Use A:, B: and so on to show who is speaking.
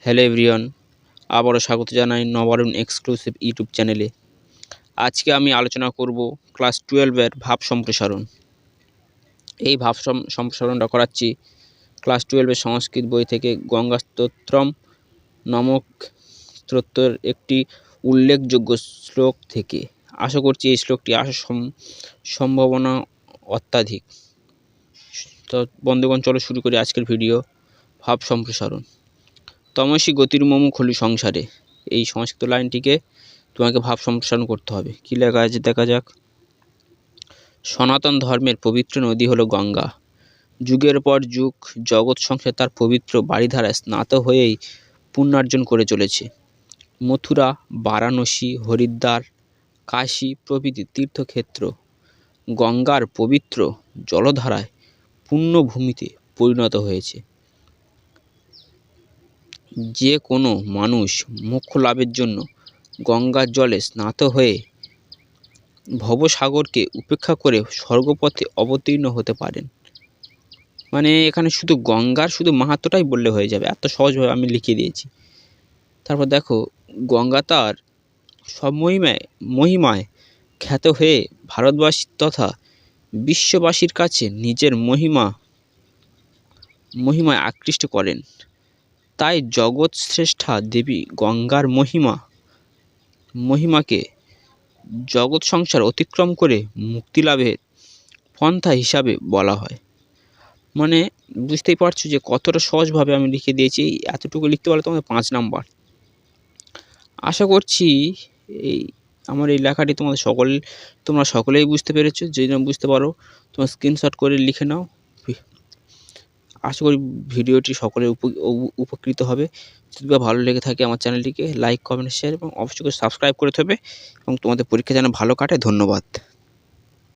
A: Hello everyone, আবারও স্বাগত জানাই নবারুণ এক্সক্লুসিভ ইউটিউব চ্যানেলে। আজকে আমি আলোচনা করব ক্লাস 12-এর ভাব সম্প্রসারণ। এই ভাব সম্প্রসারণটা করাচ্ছি ক্লাস 12-এর সংস্কৃত বই থেকে গঙ্গা স্তোত্রম নামক স্তোত্রের একটি উল্লেখযোগ্য শ্লোক থেকে। আশা করছি এই শ্লোকটি আসার সম্ভাবনা অত্যাধিক। তো বন্ধুগণ, চলো শুরু করি আজকের ভিডিও। ভাব সম্প্রসারণ। তমসি গতির্মম খলু সংসারে, এই সংস্কৃত লাইনটিকে তোমাকে ভাব সম্প্রসারণ করতে হবে। কী লেখা আছে দেখা যাক। সনাতন ধর্মের পবিত্র নদী হলো গঙ্গা। যুগের পর যুগ জগৎ সংসার তার পবিত্র বারিধারায় স্নাত হয়েই পুণ্যার্জন করে চলেছে। মথুরা, বারাণসী, হরিদ্বার, কাশী প্রভৃতি তীর্থক্ষেত্র গঙ্গার পবিত্র জলধারায় পুণ্যভূমিতে পরিণত হয়েছে। যে কোনো মানুষ মোক্ষ লাভের জন্য গঙ্গার জলে স্নাত হয়ে ভবসাগরকে উপেক্ষা করে স্বর্গপথে অবতীর্ণ হতে পারেন। মানে এখানে শুধু গঙ্গার মাহাত্ম্যটাই বললে হয়ে যাবে, এত সহজভাবে আমি লিখে দিয়েছি। তারপর দেখো, গঙ্গা তার সব মহিমায় খ্যাত হয়ে ভারতবাসী তথা বিশ্ববাসীর কাছে নিজের মহিমায় আকৃষ্ট করেন। তাই জগৎ শ্রেষ্ঠা দেবী গঙ্গার মহিমাকে জগৎ সংসার অতিক্রম করে মুক্তিলাভের পন্থা হিসাবে বলা হয়। মানে বুঝতেই পারছো যে কতটা সহজভাবে আমি লিখে দিয়েছি। এতটুকু লিখতে পারলে তোমাদের 5 নাম্বার। আশা করছি আমার এই লেখাটি তোমরা সকলেই বুঝতে পেরেছো। যদি না বুঝতে পারো তোমরা স্ক্রিনশট করে লিখে নাও। আশা করি ভিডিওটি সকলের উপকৃত হবে। যদি ভালো লেগে থাকে আমার চ্যানেলটিকে লাইক, কমেন্ট, শেয়ার এবং অবশ্যই সাবস্ক্রাইব করে দেবে এবং তোমাদের পরীক্ষা যেন ভালো কাটে। ধন্যবাদ।